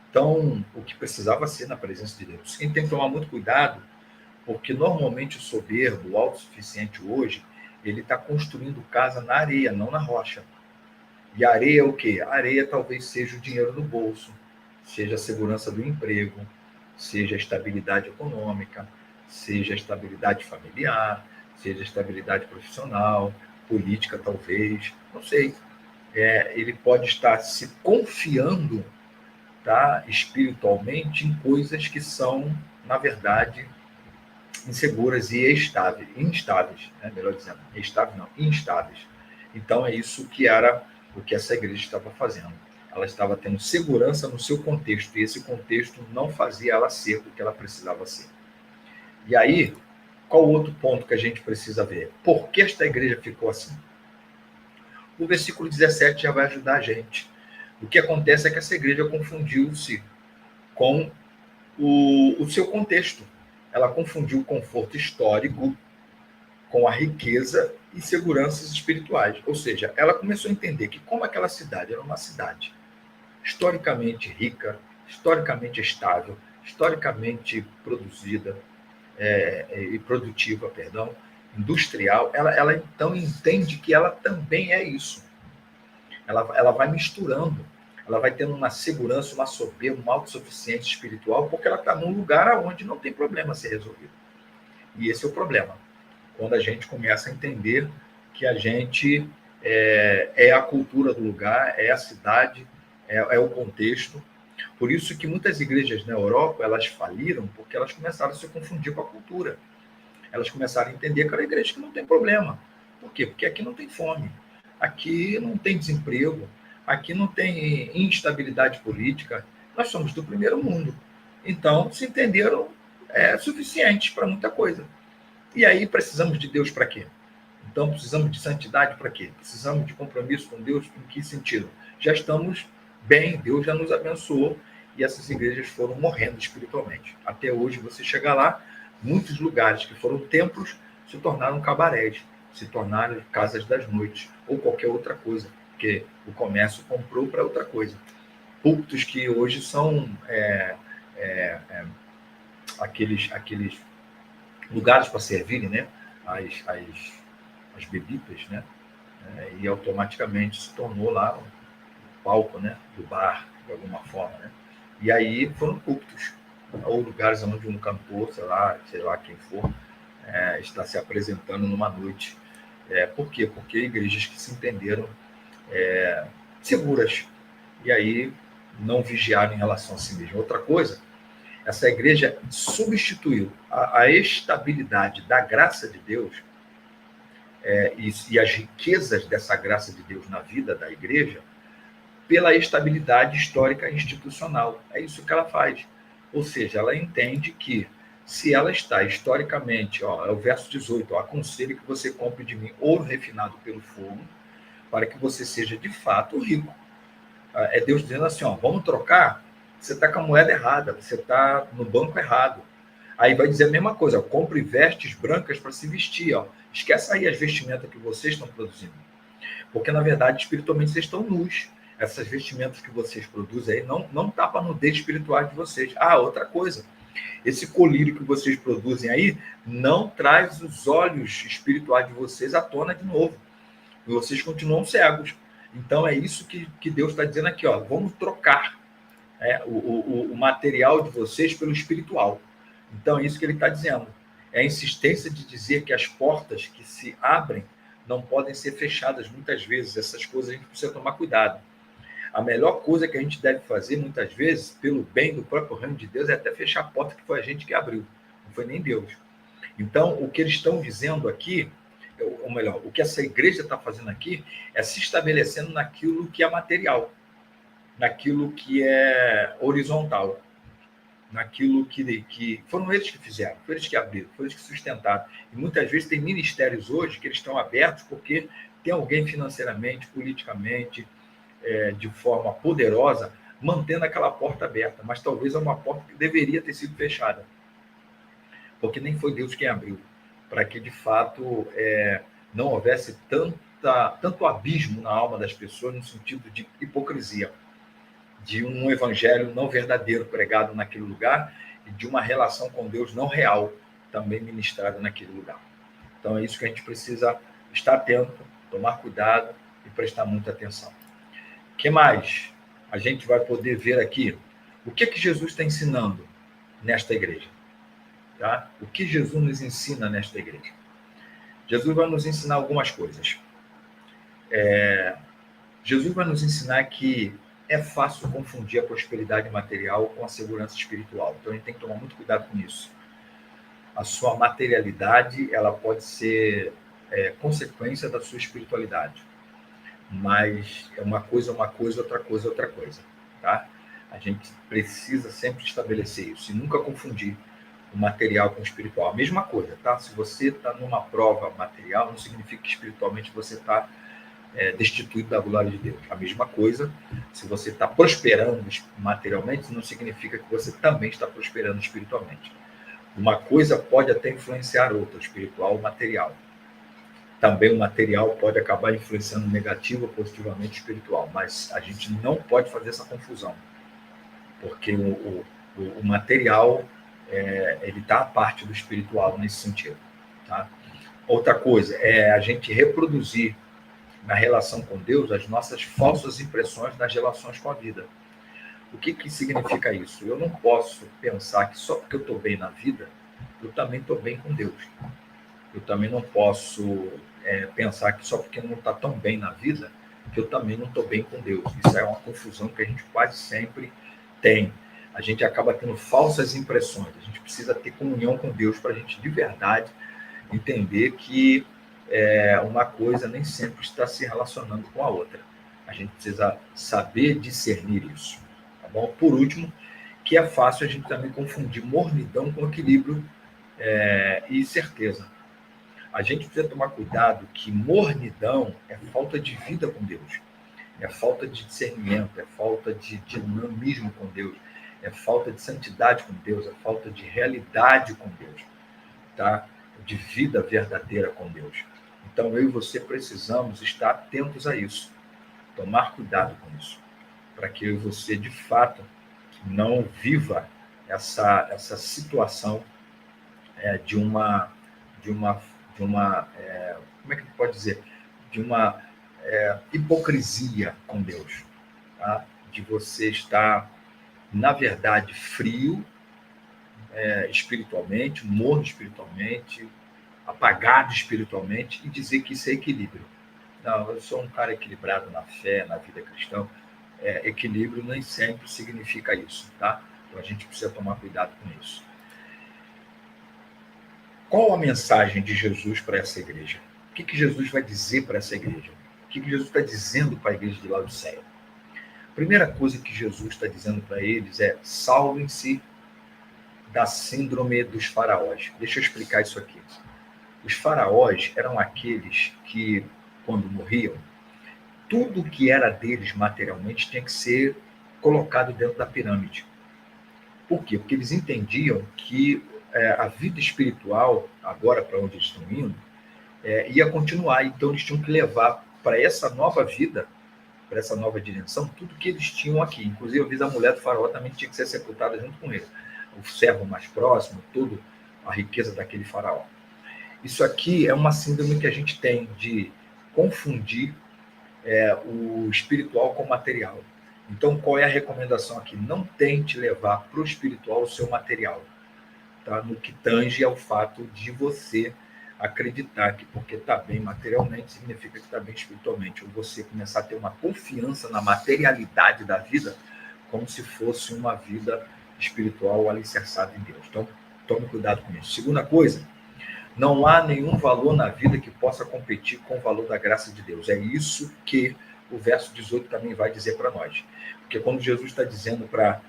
Então, o que precisava ser na presença de Deus. Quem tem que tomar muito cuidado, porque normalmente o soberbo, o autossuficiente hoje, ele está construindo casa na areia, não na rocha. E a areia é o quê? A areia talvez seja o dinheiro no bolso, seja a segurança do emprego, seja a estabilidade econômica, seja a estabilidade familiar, seja a estabilidade profissional, política talvez, não sei. Ele pode estar se confiando, tá, espiritualmente em coisas que são, na verdade, inseguras e instáveis, né? Melhor dizendo, estáveis não, instáveis. Então é isso que era o que essa igreja estava fazendo. Ela estava tendo segurança no seu contexto, e esse contexto não fazia ela ser o que ela precisava ser. E aí, qual o outro ponto que a gente precisa ver? Por que esta igreja ficou assim? O versículo 17 já vai ajudar a gente. O que acontece é que essa igreja confundiu-se com o seu contexto. Ela confundiu o conforto histórico com a riqueza e seguranças espirituais. Ou seja, ela começou a entender que como aquela cidade era uma cidade historicamente rica, historicamente estável, historicamente produzida e produtiva, perdão, industrial, ela então entende que ela também é isso. Ela vai misturando, ela vai tendo uma segurança, uma soberba, uma autossuficiência espiritual, porque ela está num lugar onde não tem problema a ser resolvido. E esse é o problema. Quando a gente começa a entender que a gente é a cultura do lugar, é a cidade, é o contexto. Por isso que muitas igrejas na Europa, elas faliram, porque elas começaram a se confundir com a cultura. Elas começaram a entender que era igreja que não tem problema. Por quê? Porque aqui não tem fome, aqui não tem desemprego, aqui não tem instabilidade política. Nós somos do primeiro mundo. Então, se entenderam suficientes para muita coisa. E aí precisamos de Deus para quê? Então precisamos de santidade para quê? Precisamos de compromisso com Deus em que sentido? Já estamos bem, Deus já nos abençoou e essas igrejas foram morrendo espiritualmente. Até hoje você chega lá, muitos lugares que foram templos se tornaram cabarés, se tornaram casas das noites ou qualquer outra coisa, porque o comércio comprou para outra coisa. Púlpitos que hoje são aqueles lugares para servirem, né? As bebidas, né? E automaticamente se tornou lá um palco, né? Do bar, de alguma forma, né? E aí foram cultos, ou lugares onde um cantor, sei lá quem for, está se apresentando numa noite. Por quê? Porque igrejas que se entenderam seguras, e aí não vigiaram em relação a si mesmo. Outra coisa, essa igreja substituiu a estabilidade da graça de Deus e as riquezas dessa graça de Deus na vida da igreja pela estabilidade histórica e institucional. É isso que ela faz. Ou seja, ela entende que se ela está historicamente, é o verso 18, aconselho que você compre de mim ouro refinado pelo fogo, para que você seja de fato rico. É Deus dizendo assim, vamos trocar? Você está com a moeda errada, você está no banco errado. Aí vai dizer a mesma coisa, compre vestes brancas para se vestir. Esquece aí as vestimentas que vocês estão produzindo. Porque, na verdade, espiritualmente, vocês estão nus. Essas vestimentas que vocês produzem aí não tapam a nudez espiritual de vocês. Outra coisa, esse colírio que vocês produzem aí não traz os olhos espirituais de vocês à tona de novo. E vocês continuam cegos. Então, é isso que Deus está dizendo aqui. Vamos trocar o material de vocês pelo espiritual. Então, é isso que ele está dizendo. É a insistência de dizer que as portas que se abrem não podem ser fechadas muitas vezes. Essas coisas a gente precisa tomar cuidado. A melhor coisa que a gente deve fazer, muitas vezes, pelo bem do próprio reino de Deus, é até fechar a porta que foi a gente que abriu. Não foi nem Deus. Então, o que eles estão dizendo aqui, ou melhor, o que essa igreja está fazendo aqui, é se estabelecendo naquilo que é material, naquilo que é horizontal, naquilo que foram eles que fizeram, foram eles que abriram, foram eles que sustentaram. E muitas vezes tem ministérios hoje que eles estão abertos porque tem alguém financeiramente, politicamente, de forma poderosa, mantendo aquela porta aberta, mas talvez é uma porta que deveria ter sido fechada, porque nem foi Deus quem abriu, para que de fato não houvesse tanto abismo na alma das pessoas no sentido de hipocrisia, de um evangelho não verdadeiro pregado naquele lugar e de uma relação com Deus não real também ministrada naquele lugar. Então é isso que a gente precisa estar atento, tomar cuidado e prestar muita atenção. O que mais a gente vai poder ver aqui? O que Jesus está ensinando nesta igreja? Tá? O que Jesus nos ensina nesta igreja? Jesus vai nos ensinar algumas coisas. Jesus vai nos ensinar que é fácil confundir a prosperidade material com a segurança espiritual. Então, a gente tem que tomar muito cuidado com isso. A sua materialidade, ela pode ser consequência da sua espiritualidade. Mas é uma coisa, outra coisa. Tá? A gente precisa sempre estabelecer isso e nunca confundir o material com o espiritual. A mesma coisa, tá? Se você está numa prova material, não significa que espiritualmente você está destituído da glória de Deus. A mesma coisa, se você está prosperando materialmente, não significa que você também está prosperando espiritualmente. Uma coisa pode até influenciar outra, espiritual ou material. Também o material pode acabar influenciando negativo ou positivamente o espiritual, mas a gente não pode fazer essa confusão, porque o material ele está à parte do espiritual nesse sentido. Tá? Outra coisa é a gente reproduzir na relação com Deus as nossas falsas impressões nas relações com a vida. O que significa isso? Eu não posso pensar que só porque eu estou bem na vida, eu também estou bem com Deus. Eu também não posso pensar que só porque não está tão bem na vida, que eu também não estou bem com Deus. Isso é uma confusão que a gente quase sempre tem. A gente acaba tendo falsas impressões. A gente precisa ter comunhão com Deus para a gente, de verdade, entender que uma coisa nem sempre está se relacionando com a outra. A gente precisa saber discernir isso. Tá bom? Por último, que é fácil a gente também confundir mornidão com equilíbrio e certeza. A gente precisa tomar cuidado que mornidão é falta de vida com Deus, é falta de discernimento, é falta de dinamismo com Deus, é falta de santidade com Deus, é falta de realidade com Deus, tá? De vida verdadeira com Deus. Então, eu e você precisamos estar atentos a isso, tomar cuidado com isso, para que eu e você, de fato, não viva essa situação de uma, como é que pode dizer? De uma hipocrisia com Deus, tá? De você estar, na verdade, frio espiritualmente, morno espiritualmente, apagado espiritualmente, e dizer que isso é equilíbrio. Não, eu sou um cara equilibrado na fé, na vida cristã. Equilíbrio nem sempre significa isso, tá? Então a gente precisa tomar cuidado com isso. Qual a mensagem de Jesus para essa igreja? O que Jesus vai dizer para essa igreja? O que Jesus está dizendo para a igreja de Laodiceia? A primeira coisa que Jesus está dizendo para eles é: salvem-se da síndrome dos faraós. Deixa eu explicar isso aqui. Os faraós eram aqueles que, quando morriam, tudo que era deles materialmente tinha que ser colocado dentro da pirâmide. Por quê? Porque eles entendiam que a vida espiritual, agora para onde eles estão indo, ia continuar. Então eles tinham que levar para essa nova vida, para essa nova dimensão, tudo que eles tinham aqui. Inclusive, eu vi a mulher do faraó também tinha que ser sepultada junto com ele. O servo mais próximo, toda a riqueza daquele faraó. Isso aqui é uma síndrome que a gente tem de confundir o espiritual com o material. Então, qual é a recomendação aqui? Não tente levar para o espiritual o seu material, tá? No que tange ao fato de você acreditar que porque está bem materialmente significa que está bem espiritualmente, ou você começar a ter uma confiança na materialidade da vida como se fosse uma vida espiritual alicerçada em Deus. Então, tome cuidado com isso. Segunda coisa, não há nenhum valor na vida que possa competir com o valor da graça de Deus. É isso que o verso 18 também vai dizer para nós. Porque quando Jesus está dizendo para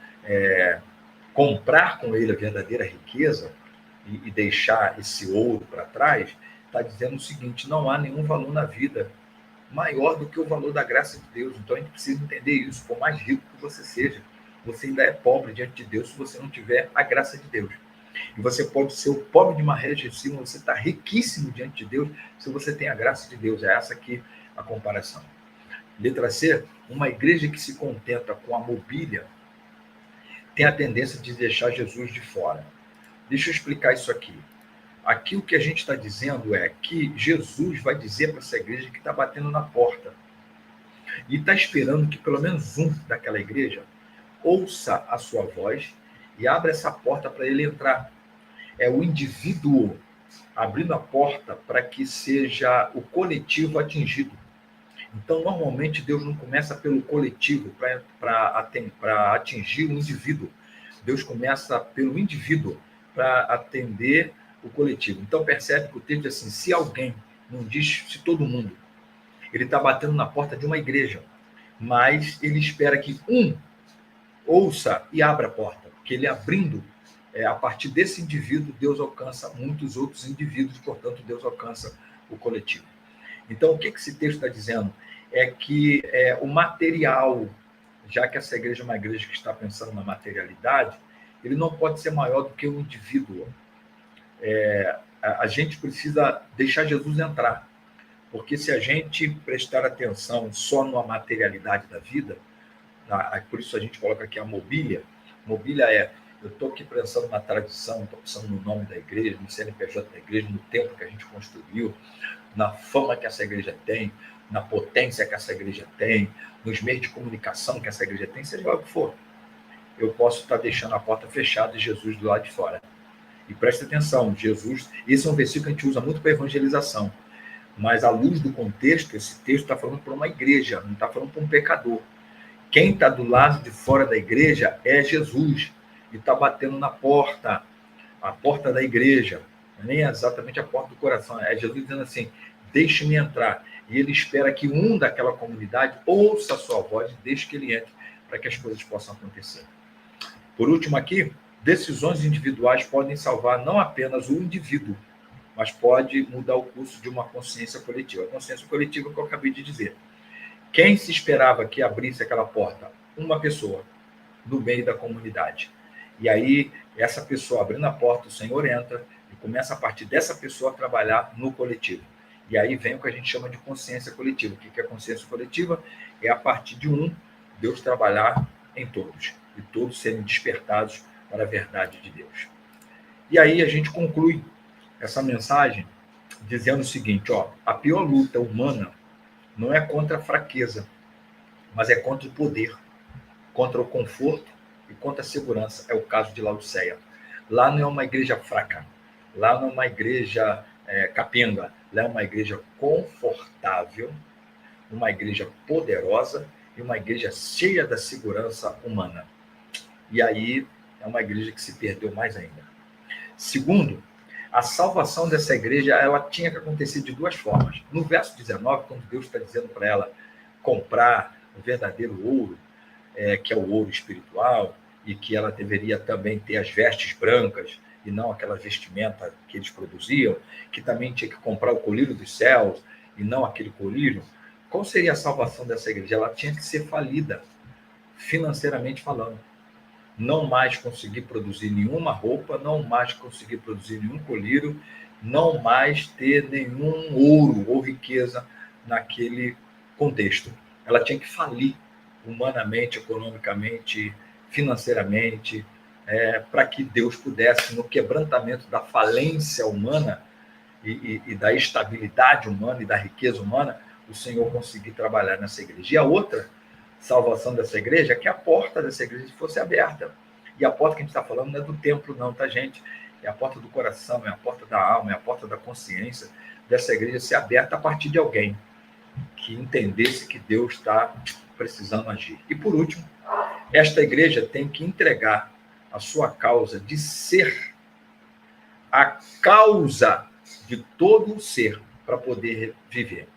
comprar com ele a verdadeira riqueza e deixar esse ouro para trás, está dizendo o seguinte: não há nenhum valor na vida maior do que o valor da graça de Deus. Então a gente precisa entender isso. Por mais rico que você seja, você ainda é pobre diante de Deus se você não tiver a graça de Deus. E você pode ser o pobre de uma rejeição, você está riquíssimo diante de Deus se você tem a graça de Deus. É essa aqui a comparação. Letra C, uma igreja que se contenta com a mobília tem a tendência de deixar Jesus de fora. Deixa eu explicar isso aqui. Aqui o que a gente está dizendo é que Jesus vai dizer para essa igreja que está batendo na porta. E está esperando que pelo menos um daquela igreja ouça a sua voz e abra essa porta para ele entrar. É o indivíduo abrindo a porta para que seja o coletivo atingido. Então, normalmente, Deus não começa pelo coletivo para atingir o indivíduo. Deus começa pelo indivíduo para atender o coletivo. Então, percebe que o texto diz assim: se alguém, não diz se todo mundo, ele está batendo na porta de uma igreja, mas ele espera que um ouça e abra a porta, porque ele abrindo, a partir desse indivíduo, Deus alcança muitos outros indivíduos, portanto, Deus alcança o coletivo. Então, o que esse texto está dizendo? É que o material, já que essa igreja é uma igreja que está pensando na materialidade, ele não pode ser maior do que o indivíduo. A gente precisa deixar Jesus entrar, porque se a gente prestar atenção só na materialidade da vida, por isso a gente coloca aqui a mobília. Mobília eu estou aqui pensando na tradição, estou pensando no nome da igreja, no CNPJ da igreja, no tempo que a gente construiu, na fama que essa igreja tem, na potência que essa igreja tem, nos meios de comunicação que essa igreja tem, seja lá o que for. Eu posso estar deixando a porta fechada e Jesus do lado de fora. E preste atenção, Jesus, esse é um versículo que a gente usa muito para evangelização, mas à luz do contexto, esse texto está falando para uma igreja, não está falando para um pecador. Quem está do lado de fora da igreja é Jesus, e está batendo na porta, a porta da igreja, nem exatamente a porta do coração, é Jesus dizendo assim: deixe-me entrar. E ele espera que um daquela comunidade ouça a sua voz e deixe que ele entre, para que as coisas possam acontecer. Por último aqui, decisões individuais podem salvar não apenas o indivíduo, mas pode mudar o curso de uma consciência coletiva. A consciência coletiva que eu acabei de dizer. Quem se esperava que abrisse aquela porta? Uma pessoa, no meio da comunidade. E aí, essa pessoa abrindo a porta, o Senhor entra e começa a partir dessa pessoa a trabalhar no coletivo. E aí vem o que a gente chama de consciência coletiva. O que é consciência coletiva? É a partir de Deus trabalhar em todos. E todos serem despertados para a verdade de Deus. E aí a gente conclui essa mensagem dizendo o seguinte, a pior luta humana não é contra a fraqueza, mas é contra o poder, contra o conforto e contra a segurança. É o caso de Laodiceia. Lá não é uma igreja fraca, lá não é uma igreja capenga, lá é uma igreja confortável, uma igreja poderosa e uma igreja cheia da segurança humana. E aí é uma igreja que se perdeu mais ainda. Segundo, a salvação dessa igreja ela tinha que acontecer de duas formas. No verso 19, quando Deus está dizendo para ela comprar o verdadeiro ouro, que é o ouro espiritual, e que ela deveria também ter as vestes brancas e não aquela vestimenta que eles produziam, que também tinha que comprar o colírio dos céus e não aquele colírio. Qual seria a salvação dessa igreja? Ela tinha que ser falida, financeiramente falando. Não mais conseguir produzir nenhuma roupa, não mais conseguir produzir nenhum colírio, não mais ter nenhum ouro ou riqueza naquele contexto. Ela tinha que falir humanamente, economicamente, financeiramente, para que Deus pudesse, no quebrantamento da falência humana e da estabilidade humana e da riqueza humana, o Senhor conseguir trabalhar nessa igreja. E a outra salvação dessa igreja é que a porta dessa igreja fosse aberta. E a porta que a gente está falando não é do templo, não, tá, gente? É a porta do coração, é a porta da alma, é a porta da consciência dessa igreja ser aberta a partir de alguém que entendesse que Deus está precisando agir. E por último, esta igreja tem que entregar a sua causa de ser a causa de todo o ser para poder viver.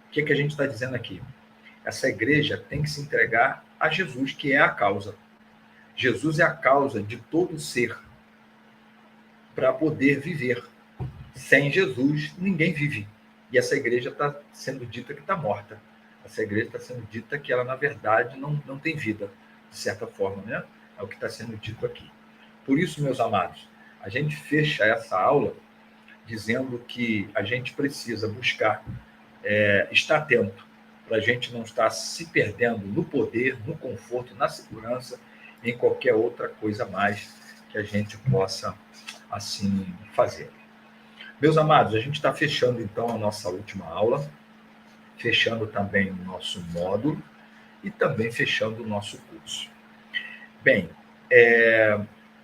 O que a gente está dizendo aqui? Essa igreja tem que se entregar a Jesus, que é a causa. Jesus é a causa de todo o ser para poder viver. Sem Jesus, ninguém vive. E essa igreja está sendo dita que está morta. Essa igreja está sendo dita que ela, na verdade, não tem vida, de certa forma, né? É o que está sendo dito aqui. Por isso, meus amados, a gente fecha essa aula dizendo que a gente precisa buscar estar atento para a gente não estar se perdendo no poder, no conforto, na segurança, em qualquer outra coisa mais que a gente possa, assim, fazer. Meus amados, a gente está fechando, então, a nossa última aula, fechando também o nosso módulo e também fechando o nosso curso. Bem,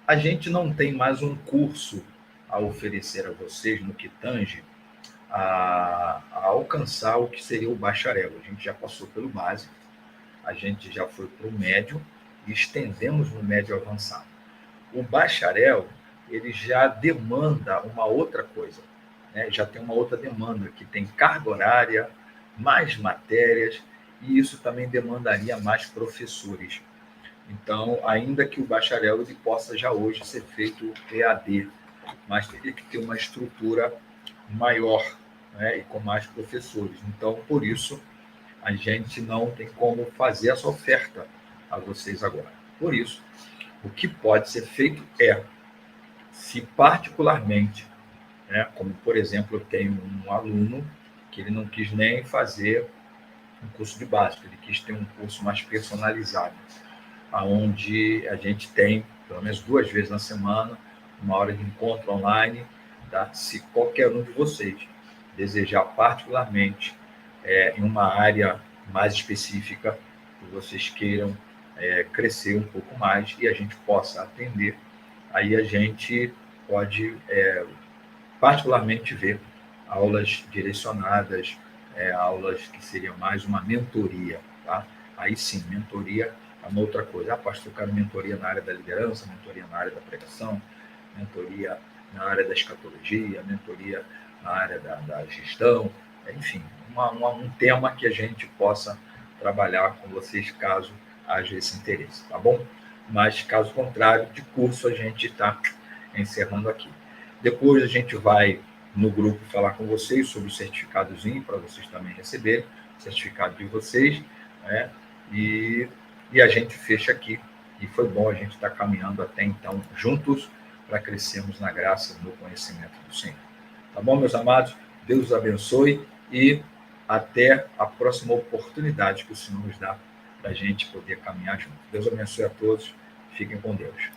a gente não tem mais um curso a oferecer a vocês no que tange a alcançar o que seria o bacharel. A gente já passou pelo básico, a gente já foi para o médio e estendemos no médio avançado. O bacharel, ele já demanda uma outra coisa, né? Já tem uma outra demanda, que tem carga horária, mais matérias, e isso também demandaria mais professores. Então, ainda que o bacharel ele possa já hoje ser feito EAD, mas teria que ter uma estrutura maior, né, e com mais professores. Então, por isso, a gente não tem como fazer essa oferta a vocês agora. Por isso, o que pode ser feito se particularmente, né, como, por exemplo, eu tenho um aluno que ele não quis nem fazer um curso de básico, ele quis ter um curso mais personalizado, onde a gente tem, pelo menos 2 vezes na semana, uma hora de encontro online, tá? Se qualquer um de vocês desejar particularmente em uma área mais específica, que vocês queiram crescer um pouco mais e a gente possa atender, aí a gente pode particularmente ver aulas direcionadas, aulas que seriam mais uma mentoria, tá? Aí sim, mentoria é uma outra coisa. Pastor, eu quero mentoria na área da liderança, mentoria na área da pregação, mentoria na área da escatologia, mentoria na área da gestão, enfim, um tema que a gente possa trabalhar com vocês, caso haja esse interesse, tá bom? Mas, caso contrário, de curso a gente está encerrando aqui. Depois a gente vai no grupo falar com vocês sobre o certificadozinho, para vocês também receberem o certificado de vocês, né? E a gente fecha aqui. E foi bom a gente estar caminhando até então juntos para crescermos na graça e no conhecimento do Senhor. Tá bom, meus amados? Deus os abençoe e até a próxima oportunidade que o Senhor nos dá para a gente poder caminhar junto. Deus abençoe a todos. Fiquem com Deus.